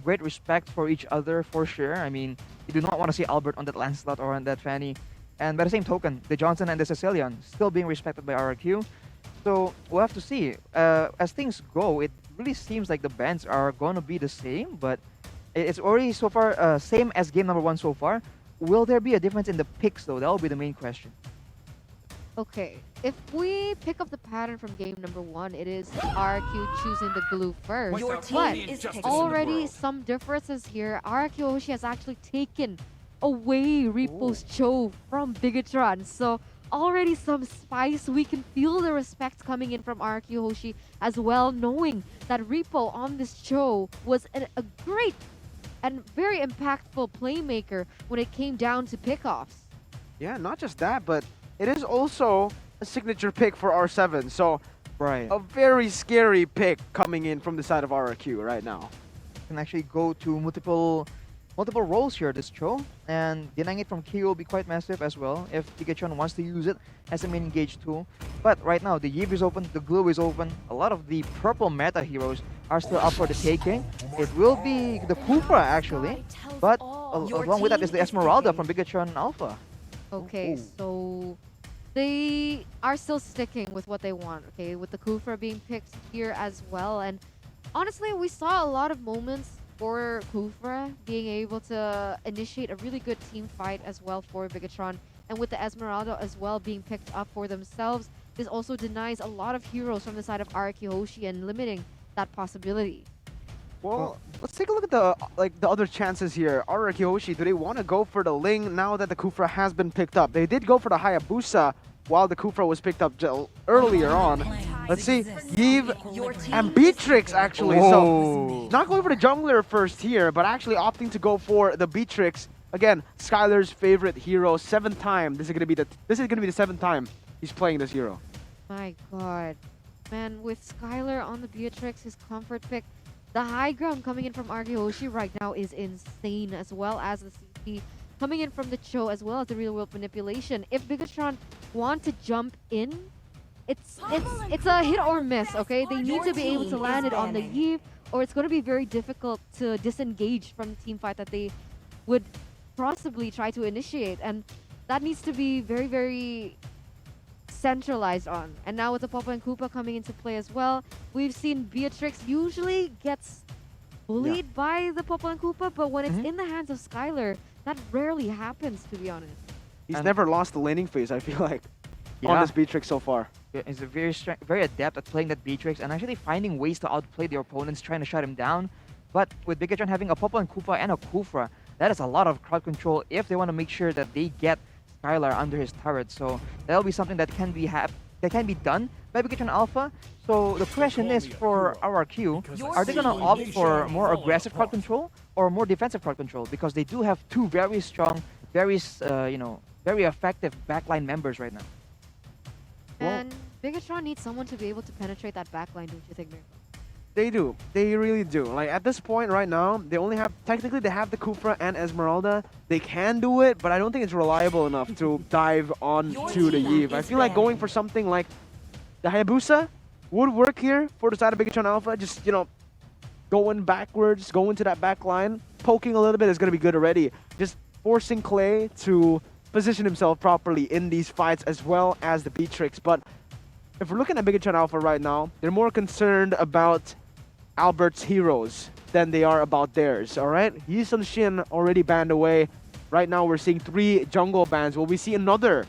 great respect for each other for sure. I mean, you do not want to see Albert on that Lancelot or on that Fanny. And by the same token, the Johnson and the Sicilian still being respected by RRQ. So we'll have to see. As things go, it really seems like the bands are going to be the same, but it's already so far same as game number one so far. Will there be a difference in the picks though? That will be the main question. Okay, if we pick up the pattern from game number one, it is RQ choosing the glue first. Your But team is picking. already some differences here. RQ Hoshi has actually taken away Repo's Cho from Bigatron. So already some spice. We can feel the respect coming in from RQ Hoshi as well, knowing that Repo on this Cho was a great and very impactful playmaker when it came down to pickoffs. Yeah, not just that, but it is also a signature pick for R7. So Right. a very scary pick coming in from the side of RRQ right now. Can actually go to multiple roles here this show, and denying it from Kyo will be quite massive as well if Pikachu wants to use it as a main engage tool. But right now the Yiv is open, the Glue is open, a lot of the purple meta heroes are still up for the taking. It will be the Kufra actually, but along with that is the Esmeralda from Bigatron Alpha. Okay, Ooh. so they are still sticking with what they want, okay, with the Kufra being picked here as well. And honestly, we saw a lot of moments for Kufra being able to initiate a really good team fight as well for Bigatron. And with the Esmeralda as well being picked up for themselves, this also denies a lot of heroes from the side of RRQ Hoshi and limiting that possibility. Well, let's take a look at the other chances here. RRQ Hoshi, do they want to go for the Ling now that the Kufra has been picked up? They did go for the Hayabusa while the Kufra was picked up earlier on. Let's see, Yiv and Beatrix actually. So Whoa. not going for the jungler first here, but actually opting to go for the Beatrix. Again, Skylar's favorite hero, seventh time. This is gonna be the seventh time he's playing this hero. My god. Man, with Skylar on the Beatrix, his comfort pick, the high ground coming in from RRQ Hoshi right now is insane, as well as the CP coming in from the Cho, as well as the real world manipulation. If Bigatron want to jump in, it's a hit or miss, okay? They need to be able to land it on the Yiv, or it's going to be very difficult to disengage from the team fight that they would possibly try to initiate. And that needs to be very, very centralized on. And now with the Papa and Koopa coming into play as well, we've seen Beatrix usually gets bullied by the Papa and Koopa, but when it's in the hands of Skylar, that rarely happens, to be honest. He's never lost the laning phase, I feel like, on Yeah. this Beatrix so far. Yeah, he's a very adept at playing that Beatrix and actually finding ways to outplay their opponents, trying to shut him down. But with Bigatron having a Popo and Koopa and a Kufra, that is a lot of crowd control if they want to make sure that they get Skylar under his turret. So that'll be something that can be done by Bigatron Alpha. So the question is for RRQ, are they gonna opt for more aggressive crowd control or more defensive crowd control? Because they do have two very strong, very very effective backline members right now. And Bigatron needs someone to be able to penetrate that backline, don't you think, Mirko? They do. They really do. Like at this point right now, they only have technically they have the Kufra and Esmeralda. They can do it, but I don't think it's reliable enough to dive onto the Yiv. I feel like going for something like the Hayabusa would work here for the side of Bigatron Alpha. Just, going backwards, going to that back line, poking a little bit is going to be good already. Just forcing Clay to position himself properly in these fights as well as the Beatrix. But if we're looking at Bigatron Alpha right now, they're more concerned about Albert's heroes than they are about theirs, alright? Yi Sun Shin already banned away. Right now we're seeing 3 jungle bans. Will we see another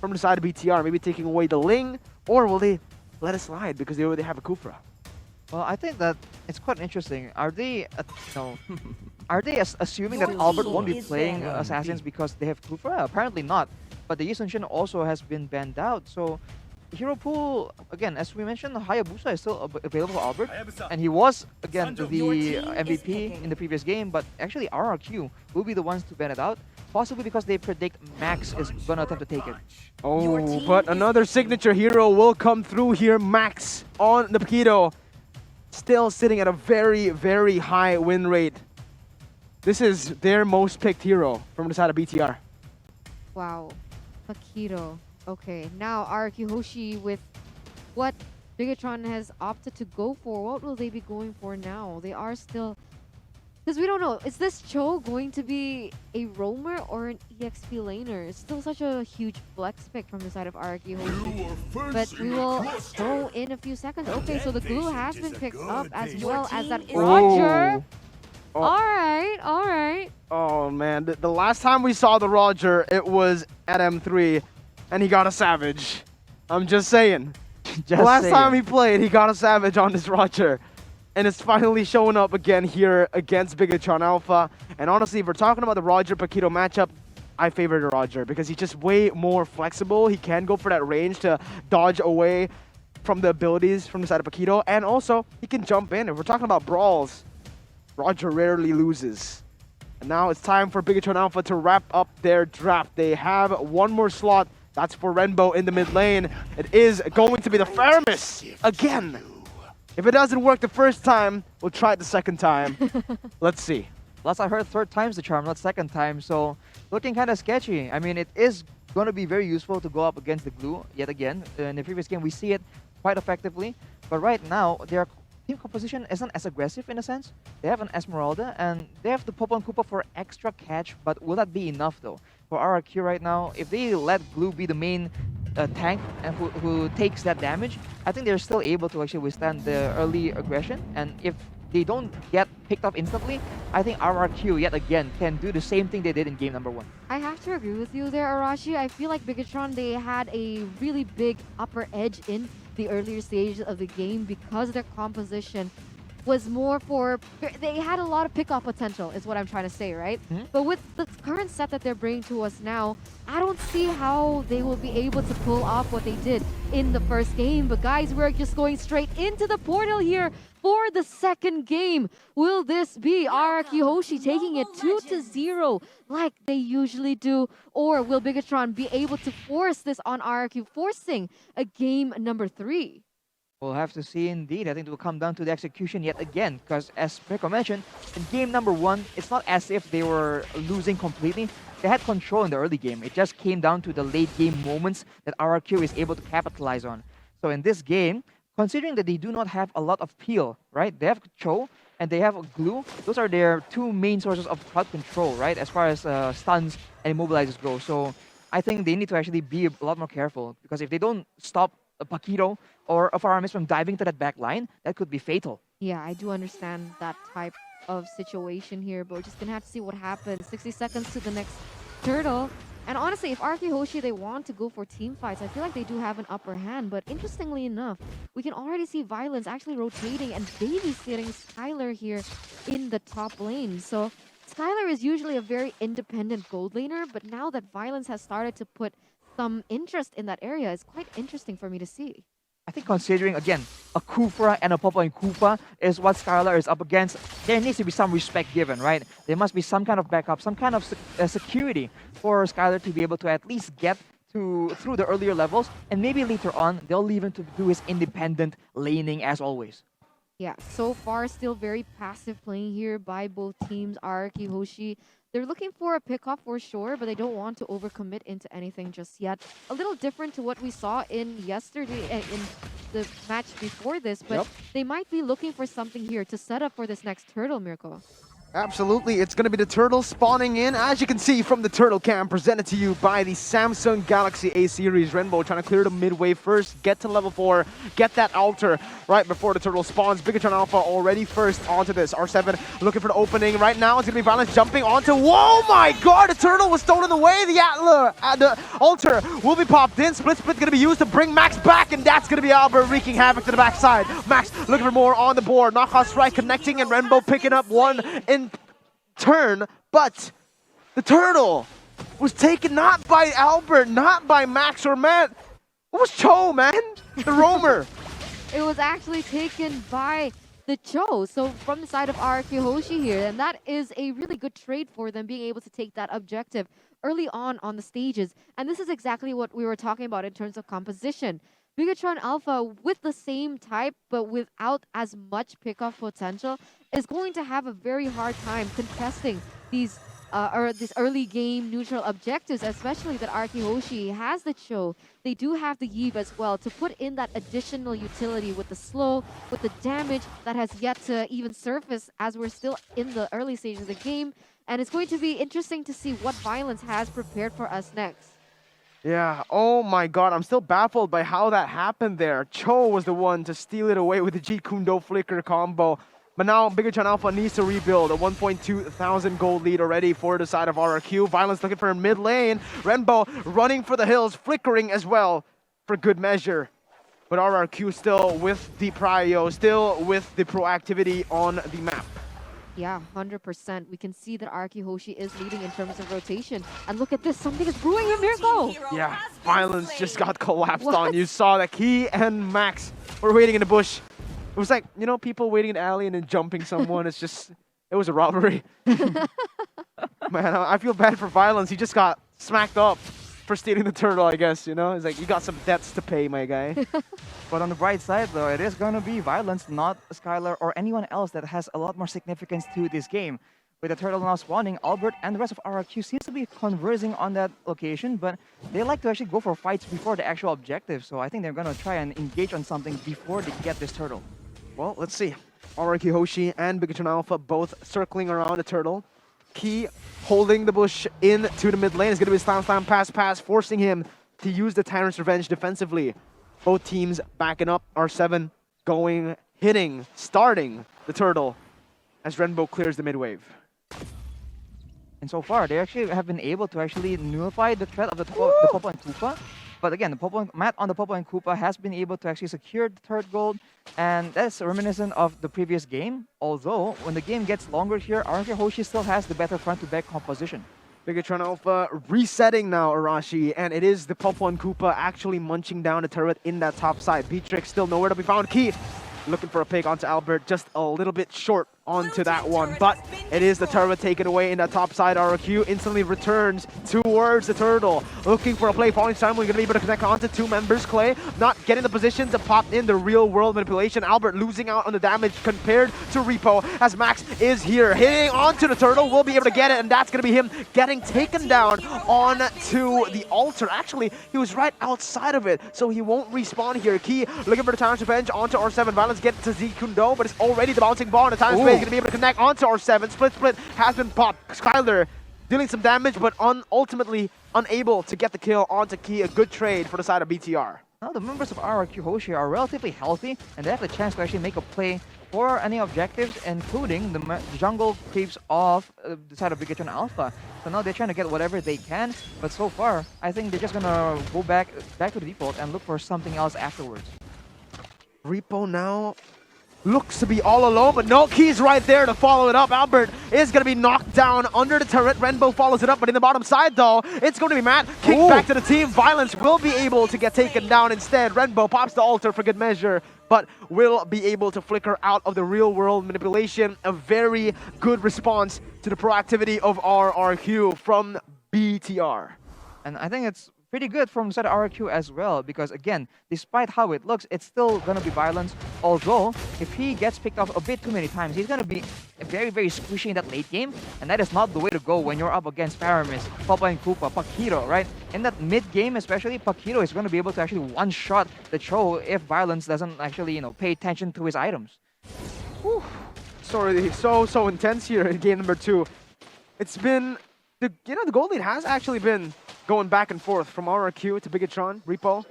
from the side of BTR, maybe taking away the Ling? Or will they let it slide because they already have a Kufra? Well, I think that it's quite interesting. Are they, are they assuming that Albert won't be playing Assassins because they have Kufra? Apparently not. But the Yisun Shin also has been banned out. So hero pool, again, as we mentioned, Hayabusa is still available for Albert. And he was, again, the MVP in the previous game. But actually RRQ will be the ones to ban it out. Possibly because they predict Max is going to attempt to take it. Oh, but another signature hero will come through here. Max on the Paquito. Still sitting at a very, very high win rate. This is their most picked hero from the side of BTR. Wow. Paquito. Okay, now RRQ Hoshi with what Bigatron has opted to go for. What will they be going for now? They are still Because we don't know, is this Cho going to be a roamer or an EXP laner? It's still such a huge flex pick from the side of RRQ Hoshi. But we will throw in a few seconds. Okay, so the glue has been picked up as well as that Roger. Oh. Alright. Oh man, the last time we saw the Roger, it was at M3, and he got a Savage. I'm just saying. Just Last saying. time he played, he got a Savage on this Roger. And it's finally showing up again here against Bigatron Alpha. And honestly, if we're talking about the Roger Paquito matchup, I favor the Roger because he's just way more flexible. He can go for that range to dodge away from the abilities from the side of Paquito. And also, he can jump in. If we're talking about brawls, Roger rarely loses. And now it's time for Bigatron Alpha to wrap up their draft. They have one more slot. That's for Rainbow in the mid lane. It is going to be the Faramis again. If it doesn't work the first time, we'll try it the second time. Let's see. Last I heard, third time's the charm, not second time. So looking kind of sketchy. I mean, it is going to be very useful to go up against the glue yet again. In the previous game, we see it quite effectively. But right now, their team composition isn't as aggressive in a sense. They have an Esmeralda and they have the Popo and Koopa for extra catch. But will that be enough though? For RRQ right now, if they let glue be the main tank and who takes that damage, I think they're still able to actually withstand the early aggression. And if they don't get picked off instantly, I think RRQ yet again can do the same thing they did in game number 1. I have to agree with you there, Arashi. I feel like Bigatron, they had a really big upper edge in the earlier stages of the game because their composition was more for... They had a lot of pick-off potential, is what I'm trying to say, right? But with the current set that they're bringing to us now, I don't see how they will be able to pull off what they did in the first game. But guys, we're just going straight into the portal here for the second game. Will this be RRQ Hoshi taking it 2-0 like they usually do? Or will Bigatron be able to force this on RRQ, forcing a game number 3? We'll have to see indeed. I think it will come down to the execution yet again, because as Rico mentioned, in game number 1, it's not as if they were losing completely. They had control in the early game. It just came down to the late game moments that RRQ is able to capitalize on. So in this game, considering that they do not have a lot of peel, right? They have Cho and they have Glue. Those are their two main sources of crowd control, right? As far as stuns and immobilizers go. So I think they need to actually be a lot more careful, because if they don't stop a Paquito or a Faramis from diving to that back line, that could be fatal. Yeah, I do understand that type of situation here, but we're just gonna have to see what happens. 60 seconds to the next turtle. And honestly, if RRQ Hoshi, they want to go for team fights, I feel like they do have an upper hand. But interestingly enough, we can already see Violence actually rotating and babysitting Skylar here in the top lane. So Skylar is usually a very independent gold laner, but now that Violence has started to put some interest in that area, it's quite interesting for me to see. I think considering, again, a Kufra and a Popo and Koopa is what Skylar is up against, there needs to be some respect given, right? There must be some kind of backup, some kind of security for Skylar to be able to at least get through the earlier levels, and maybe later on, they'll leave him to do his independent laning as always. Yeah, so far still very passive playing here by both teams. RRQ Hoshi, they're looking for a pickoff for sure, but they don't want to overcommit into anything just yet. A little different to what we saw in yesterday, in the match before this, but they might be looking for something here to set up for this next turtle, Mirko. Absolutely, it's going to be the turtle spawning in, as you can see from the turtle cam, presented to you by the Samsung Galaxy A series. Rainbow trying to clear the midway first, get to level 4, get that altar right before the turtle spawns. Bigatron Alpha already first onto this. R7 looking for the opening. Right now it's going to be Violence jumping onto... Whoa, my god, the turtle was stolen away. The altar will be popped in. Split going to be used to bring Max back, and that's going to be Albert wreaking havoc to the backside. Max looking for more on the board. Knockout strike connecting, and Rainbow picking up one in turn, but the turtle was taken not by Albert, not by Max or Matt. It was Cho, man, the roamer. It was actually taken by the Cho, so from the side of RRQ Hoshi here, and that is a really good trade for them, being able to take that objective early on the stages. And this is exactly what we were talking about in terms of composition. Bigatron Alpha, with the same type, but without as much pickoff potential, is going to have a very hard time contesting these or this early game neutral objectives, especially that RRQ Hoshi has the Cho. They do have the Yeeve as well to put in that additional utility with the slow, with the damage that has yet to even surface as we're still in the early stages of the game. And it's going to be interesting to see what Violence has prepared for us next. Yeah, oh my god, I'm still baffled by how that happened there. Cho was the one to steal it away with the Jeet Kune Do flicker combo. But now Bigatron Alpha needs to rebuild. A 1.2 thousand gold lead already for the side of RRQ. Violence looking for a mid lane. Renbo running for the hills, flickering as well for good measure. But RRQ still with the prio, still with the proactivity on the map. Yeah, 100%. We can see that RRQ Hoshi is leading in terms of rotation. And look at this, something is brewing here, Miracle! Yeah, Violence just got collapsed What? on. You saw that Key and Max were waiting in the bush. It was like, you know, people waiting in the alley and then jumping someone. It's just, it was a robbery. Man, I feel bad for Violence. He just got smacked up for stealing the turtle, I guess, you know? It's like, you got some debts to pay, my guy. But on the bright side, though, it is going to be Violence, not Skylar or anyone else that has a lot more significance to this game. With the turtle now spawning, Albert and the rest of RRQ seems to be conversing on that location, but they like to actually go for fights before the actual objective. So I think they're going to try and engage on something before they get this turtle. Well, let's see. RRQ Hoshi and Bigatron Alpha both circling around the turtle. Key holding the bush into the mid lane. It's going to be slam, pass, forcing him to use the Tyrant's Revenge defensively. Both teams backing up. R7 going, hitting, starting the turtle as Renbo clears the mid wave. And so far, they actually have been able to actually nullify the threat of the Popo and Koopa. But again, the Matt on the Popo and Koopa has been able to actually secure the third gold, and that's reminiscent of the previous game. Although, when the game gets longer here, RRQ Hoshi still has the better front-to-back composition. Bigatron Alpha resetting now, Arashi, and it is the Popo and Koopa actually munching down the turret in that top side. Beatrix still nowhere to be found. Key looking for a pick onto Albert, just a little bit short onto that one, but it is the turret taken away in that top side. RRQ instantly returns towards the turtle, looking for a play. Falling Simon going to be able to connect onto two members. Clay not getting the position to pop in the real world manipulation. Albert losing out on the damage compared to Repo, as Max is here hitting onto the turtle, will be able to get it, and that's going to be him getting taken down onto the altar. Actually, he was right outside of it, so he won't respawn here. Key looking for the Tyrant's Revenge onto R7. Violence get to Jeet Kune Do, but it's already the bouncing ball in the time space. Going to be able to connect onto R7. Split has been popped. Skylar dealing some damage, but ultimately unable to get the kill onto Key. A good trade for the side of BTR. Now the members of RRQ Hoshi are relatively healthy, and they have the chance to actually make a play for any objectives, including the jungle creeps of the side of Bigatron Alpha. So now they're trying to get whatever they can, but so far, I think they're just gonna go back to the default and look for something else afterwards. Repo now looks to be all alone, but no, Key's right there to follow it up. Albert is going to be knocked down under the turret. Renbo follows it up, but in the bottom side, though, it's going to be Matt. Kick back to the team. Violence will be able to get taken down instead. Renbo pops the altar for good measure, but will be able to flicker out of the real-world manipulation. A very good response to the proactivity of RRQ from BTR. And I think it's pretty good from the side of RRQ as well, because again, despite how it looks, it's still gonna be Violence. Although, if he gets picked off a bit too many times, he's gonna be very, very squishy in that late game, and that is not the way to go when you're up against Paramis, Papa and Koopa, Pakito, right? In that mid game especially, Pakito is gonna be able to actually one-shot the Cho if Violence doesn't actually, pay attention to his items. Whew. Sorry, so intense here in game number 2. It's been the gold lead has actually been going back and forth from RRQ to Bigatron. Repo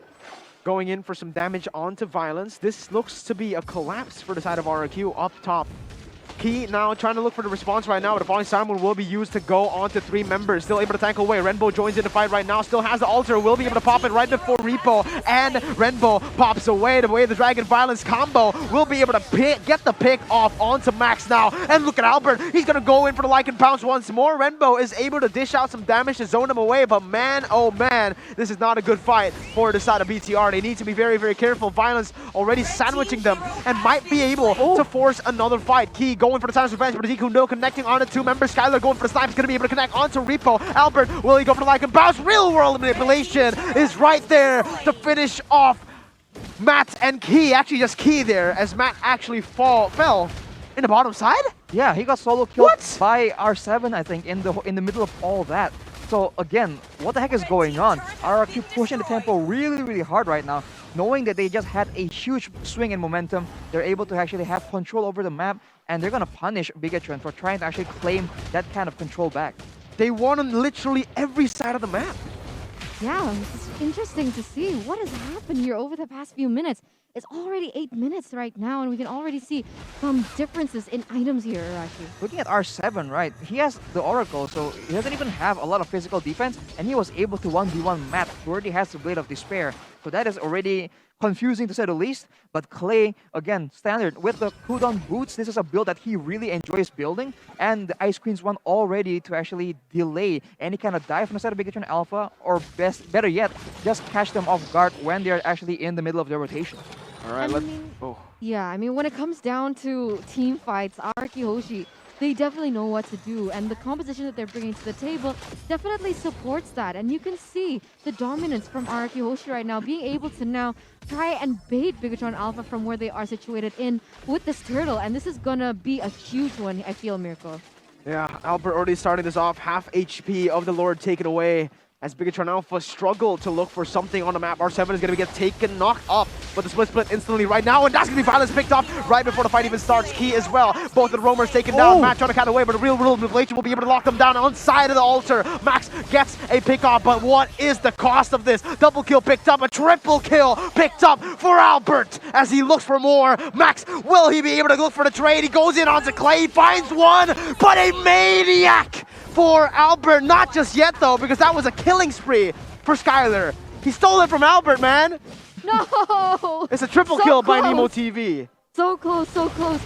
going in for some damage onto Violence. This looks to be a collapse for the side of RRQ up top. Key now trying to look for the response right now, but the Falling Simon will be used to go onto 3 members. Still able to tackle away. Renbo joins in the fight right now. Still has the altar. Will be able to pop it right before Repo. And Renbo pops away. The way the Dragon Violence combo will be able to get the pick off onto Max now. And look at Albert. He's going to go in for the Lycan Pounce once more. Renbo is able to dish out some damage to zone him away. But man, oh man, this is not a good fight for the side of BTR. They need to be very, very careful. Violence already sandwiching them and might be able to force another fight. Key going for the Tyrant's Revenge, but Jeet Kune Do connecting onto 2 members. Skylar going for the snipe, is going to be able to connect onto Repo. Albert, will he go for the Lycan Bounce? Real world manipulation is right there to finish off Matt and Key. Actually just Key there, as Matt actually fell in the bottom side. Yeah, he got solo killed What? by R7, I think, in the middle of all that. So again, what the heck is going on? RRQ pushing the tempo really hard right now, knowing that they just had a huge swing in momentum. They're able to actually have control over the map, and they're gonna punish Bigatron for trying to actually claim that kind of control back. They won on literally every side of the map. Yeah, it's interesting to see what has happened here over the past few minutes. It's already 8 minutes right now, and we can already see some differences in items here, actually. Looking at R7, right, he has the Oracle, so he doesn't even have a lot of physical defense, and he was able to 1v1 Matt, who already has the Blade of Despair. So that is already confusing to say the least. But Clay, again, standard with the cooldown boots. This is a build that he really enjoys building, and the Ice Queen's one already to actually delay any kind of dive from the side of Bigatron Alpha, or better yet, just catch them off guard when they're actually in the middle of their rotation. All right, Yeah, I mean, when it comes down to team fights, RRQ Hoshi, they definitely know what to do, and the composition that they're bringing to the table definitely supports that. And you can see the dominance from RRQ Hoshi right now, being able to now try and bait Bigatron Alpha from where they are situated in with this turtle, and this is gonna be a huge one, I feel, Mirko. Yeah, Albert already starting this off. Half HP of the Lord taken away as Bigatron Alpha struggle to look for something on the map. R7 is going to get taken, knocked up, but the split instantly right now, and that's going to be violence picked up right before the fight even starts. Key as well. Both the roamers taken down. Matt trying to cut away, but the real world manipulation will be able to lock them down on side of the altar. Max gets a pick off, but what is the cost of this? Double kill picked up, a triple kill picked up for Albert as he looks for more. Max, will he be able to look for the trade? He goes in onto Clay, finds one, but a maniac for Albert. Not just yet though, because that was a killing spree for Skylar. He stole it from Albert, man. No! It's a triple So kill by close. Nemo TV. So close,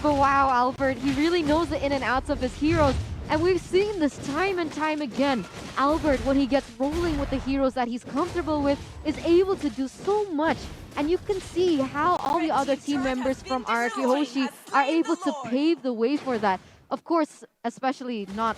but wow, Albert, he really knows the in and outs of his heroes. And we've seen this time and time again. Albert, when he gets rolling with the heroes that he's comfortable with, is able to do so much. And you can see how all the other team members from RRQ Hoshi are able to pave the way for that. Of course, especially not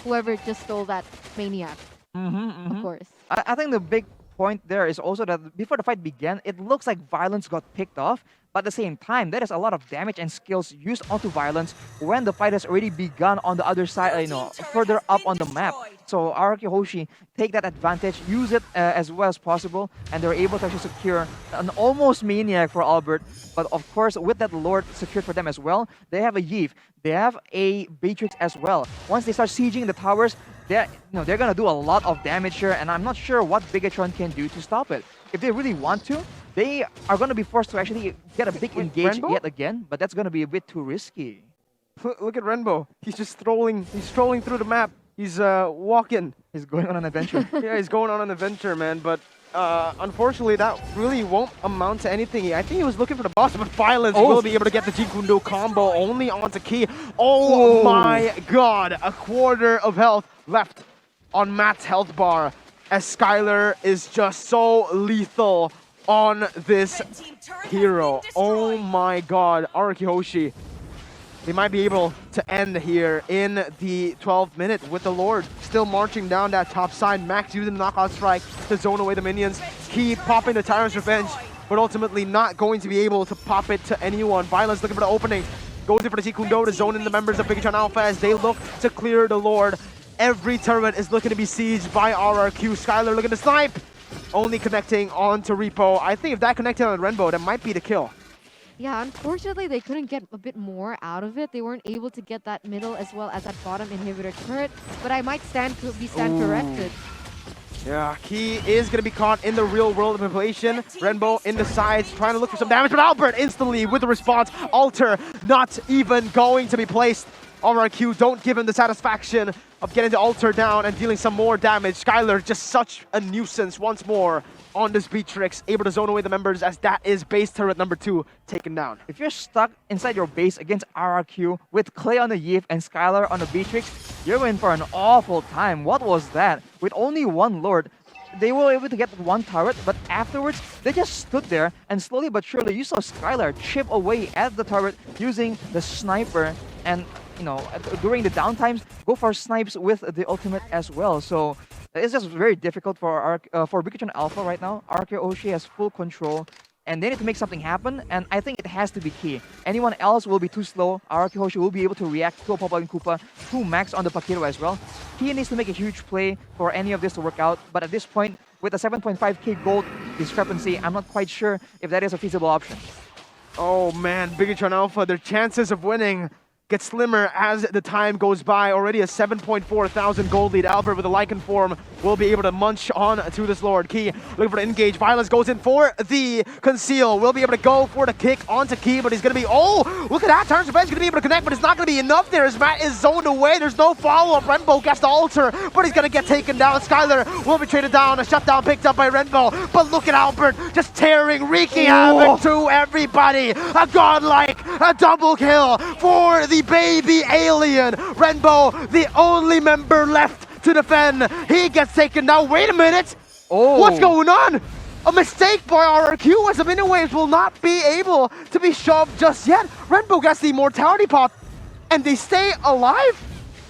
whoever just stole that maniac, of course. I think the big point there is also that before the fight began, it looks like Violence got picked off, but at the same time, there is a lot of damage and skills used onto Violence when the fight has already begun on the other side, further up on the map. So RRQ Hoshi take that advantage, use it as well as possible, and they're able to actually secure an almost maniac for Albert. But of course, with that Lord secured for them as well, they have a Yeeve, they have a Beatrix as well. Once they start sieging the towers, they're gonna do a lot of damage here, and I'm not sure what Bigatron can do to stop it. If they really want to, they are gonna be forced to actually get a big engage yet again, but that's gonna be a bit too risky. Look at Renbo. He's just strolling. He's strolling through the map. He's walking. He's going on an adventure. Yeah, he's going on an adventure, man. But unfortunately, that really won't amount to anything. I think he was looking for the boss, but Violence will be able to get the Jikundo combo only onto Key. Oh my god. A quarter of health left on Matt's health bar as Skylar is just so lethal on this hero. Oh my god. RRQ Hoshi. They might be able to end here in the 12th minute with the Lord still marching down that top side. Max using the knockout strike to zone away the minions. Keep popping the Tyrant's Revenge, but ultimately not going to be able to pop it to anyone. Violence looking for the opening. Goes in for the Sikundo to zone in the members of Bigatron Alpha as they look to clear the Lord. Every turret is looking to be sieged by RRQ. Skylar looking to snipe. Only connecting onto Repo. I think if that connected on Renbo, that might be the kill. Yeah, unfortunately, they couldn't get a bit more out of it. They weren't able to get that middle as well as that bottom inhibitor turret, but I might stand corrected. Yeah, he is going to be caught in the real world manipulation. Renbo in the sides, trying to look for some damage, but Albert instantly with the response. Alter not even going to be placed. RRQ don't give him the satisfaction of getting the Alter down and dealing some more damage. Skylar just such a nuisance once more on this Beatrix, able to zone away the members as that is base turret number 2 taken down. If you're stuck inside your base against RRQ with Clay on the Yeeve and Skylar on the Beatrix, you're in for an awful time. What was that? With only one Lord, they were able to get one turret, but afterwards, they just stood there and slowly but surely you saw Skylar chip away at the turret using the sniper and, during the downtimes, go for snipes with the ultimate as well. So it's just very difficult for Bigatron Alpha right now. RRQ Hoshi has full control. and they need to make something happen, and I think it has to be Key. Anyone else will be too slow. RRQ Hoshi will be able to react to a Pop-Up and Koopa, to Max on the Paquito as well. Key needs to make a huge play for any of this to work out, but at this point, with a 7.5k gold discrepancy, I'm not quite sure if that is a feasible option. Oh man, Bigatron Alpha, their chances of winning get slimmer as the time goes by. Already a 7.4 thousand gold lead. Albert with a Lycan form will be able to munch on to this Lord. Key looking for the engage. Violence goes in for the conceal. Will be able to go for the kick onto Key, but he's going to be, oh, look at that. Turns revenge going to be able to connect, but it's not going to be enough there as Matt is zoned away. There's no follow-up. Renbo gets the altar, but he's going to get taken down. Skylar will be traded down. A shutdown picked up by Renbo, but look at Albert just tearing, wreaking havoc to everybody. A godlike, a double kill for the baby alien. Renbo, the only member left to defend. He gets taken down. Wait a minute. Oh. What's going on? A mistake by RRQ as the mini waves will not be able to be shoved just yet. Renbo gets the immortality pot and they stay alive.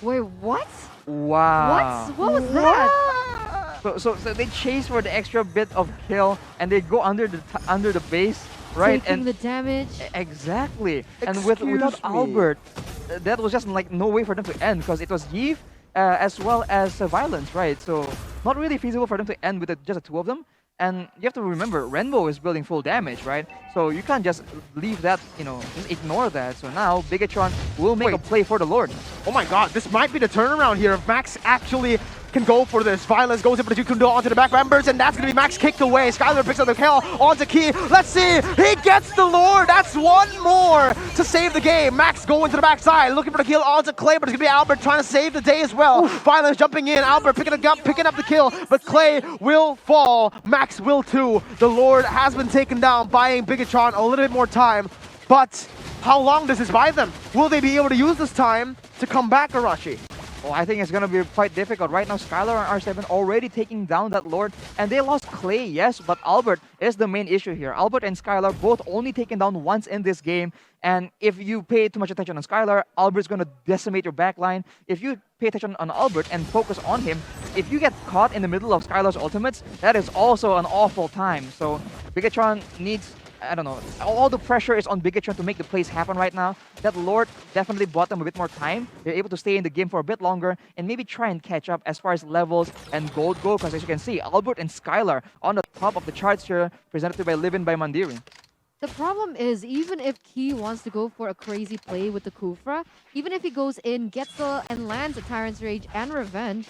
Wait, what? Wow. What was that? So they chase for the extra bit of kill and they go under the base, right? Taking And the damage. exactly. And without Excuse me. Albert, that was just like no way for them to end because it was Yves as well as Violence, right? So not really feasible for them to end with just the two of them. And you have to remember, Renbo is building full damage, right? So you can't just leave that, just ignore that. So now Bigatron will make a play for the Lord. Oh my god, this might be the turnaround here if Max actually can go for this. Violence goes in for the Jukundo onto the back members, and that's going to be Max kicked away. Skylar picks up the kill onto Key. Let's see, he gets the Lord. That's one more to save the game. Max going to the backside, looking for the kill onto Clay, but it's going to be Albert trying to save the day as well. Violence jumping in, Albert picking up the kill, but Clay will fall. Max will too. The Lord has been taken down, buying Bigatron a little bit more time, but how long does this buy them? Will they be able to use this time to come back, Arashi? Oh, I think it's going to be quite difficult. Right now, Skylar and R7 already taking down that Lord. And they lost Clay, yes, but Albert is the main issue here. Albert and Skylar both only taken down once in this game. And if you pay too much attention on Skylar, Albert's going to decimate your backline. If you pay attention on Albert and focus on him, if you get caught in the middle of Skylar's ultimates, that is also an awful time. So Bigatron needs... I don't know, all the pressure is on Bigatron to make the plays happen right now. That Lord definitely bought them a bit more time. They're able to stay in the game for a bit longer and maybe try and catch up as far as levels and gold go, because as you can see, Albert and Skylar on the top of the charts here, presented by Livin by Mandiri. The problem is, even if Key wants to go for a crazy play with the Kufra, even if he goes in, gets and lands a Tyrant's Rage and Revenge,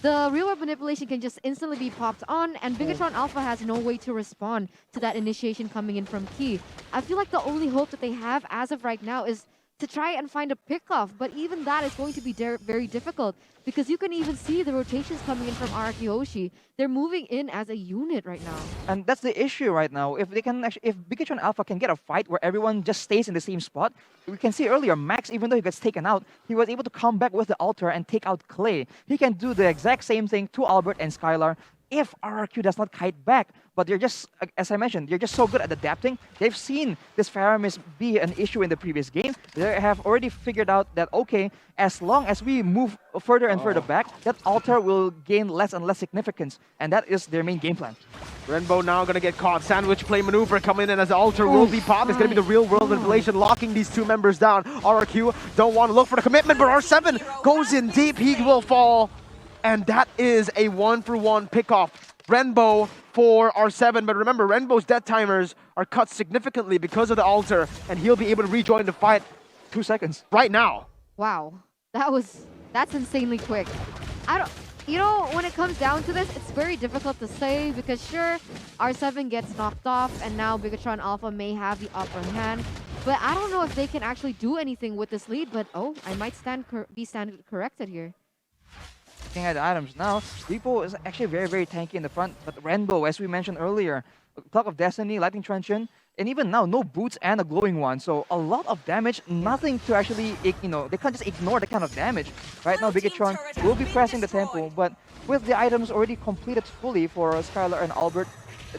the real world manipulation can just instantly be popped on, and Bigatron Alpha has no way to respond to that initiation coming in from Key. I feel like the only hope that they have as of right now is to try and find a pickoff, but even that is going to be very difficult because you can even see the rotations coming in from RRQ Hoshi. They're moving in as a unit right now. And that's the issue right now. If they can actually, if Bigatron Alpha can get a fight where everyone just stays in the same spot, we can see earlier Max, even though he gets taken out, he was able to come back with the altar and take out Clay. He can do the exact same thing to Albert and Skylar if RRQ does not kite back. But they're just, as I mentioned, they're just so good at adapting. They've seen this Faramis be an issue in the previous game. They have already figured out that, okay, as long as we move further and further back, that altar will gain less and less significance. And that is their main game plan. Renbo now going to get caught. Sandwich play maneuver coming in as the altar will be popped. It's going to be the real world manipulation locking these two members down. RRQ don't want to look for the commitment, but R7 goes in deep. He will fall. And that is a 1-for-1 pickoff. Renbo for R7, but remember, Renbo's death timers are cut significantly because of the altar, and he'll be able to rejoin the fight 2 seconds. right now. Wow, that's insanely quick. When it comes down to this, it's very difficult to say because sure, R7 gets knocked off, and now Bigatron Alpha may have the upper hand. But I don't know if they can actually do anything with this lead. But oh, I might be corrected here. Looking at the items now, Repo is actually very tanky in the front, but Renbo, as we mentioned earlier, Clock of Destiny, Lightning Truncheon, and even now, no boots and a glowing one. So a lot of damage, nothing to actually, they can't just ignore the kind of damage. Right now, Bigatron will be pressing the tempo, but with the items already completed fully for Skylar and Albert,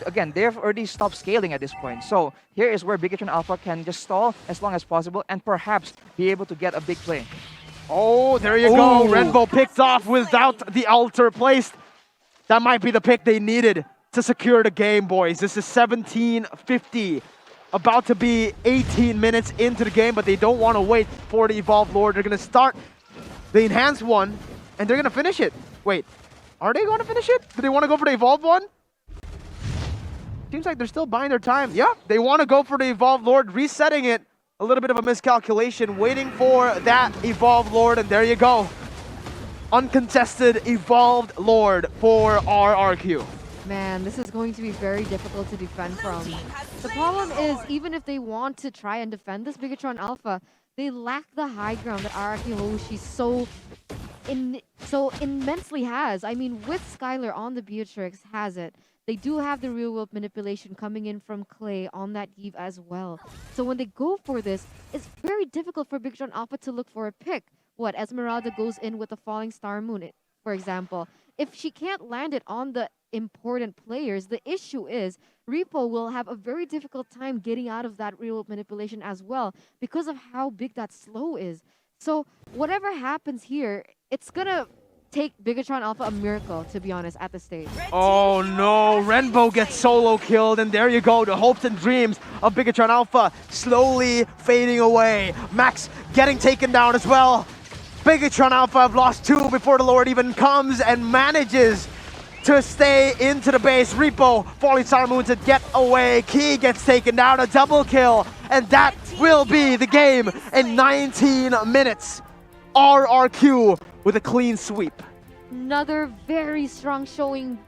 again, they've already stopped scaling at this point. So here is where Bigatron Alpha can just stall as long as possible and perhaps be able to get a big play. Oh, there you go. Renbo picked off without the altar placed. That might be the pick they needed. to secure the game, boys. This is 17:50. About to be 18 minutes into the game, but they don't want to wait for the Evolved Lord. They're going to start the Enhanced one, and they're going to finish it. Wait, are they going to finish it? Do they want to go for the Evolved one? Seems like they're still buying their time. Yeah, they want to go for the Evolved Lord, resetting it. A little bit of a miscalculation, waiting for that Evolved Lord, and there you go. Uncontested Evolved Lord for RRQ. Man, this is going to be very difficult to defend from. The problem is, even if they want to try and defend this Bigatron Alpha, they lack the high ground that RRQ Hoshi so immensely has. I mean, with Skylar on the Beatrix has it. They do have the real world manipulation coming in from Clay on that Eve as well. So when they go for this, it's very difficult for Bigatron Alpha to look for a pick. What, Esmeralda goes in with a Falling Star Moon, for example. If she can't land it on the important players, the issue is Repo will have a very difficult time getting out of that real world manipulation as well because of how big that slow is. So whatever happens here, it's gonna take Bigatron Alpha a miracle, to be honest, at the stage. Oh no, Renbo gets solo killed, and there you go. The hopes and dreams of Bigatron Alpha slowly fading away. Max getting taken down as well. Bigatron Alpha have lost 2 before the Lord even comes and manages to stay into the base. Repo, Falling Star Moon to get away. Key gets taken down, a double kill, and that will be the game in 19 minutes. RRQ with a clean sweep. Another very strong showing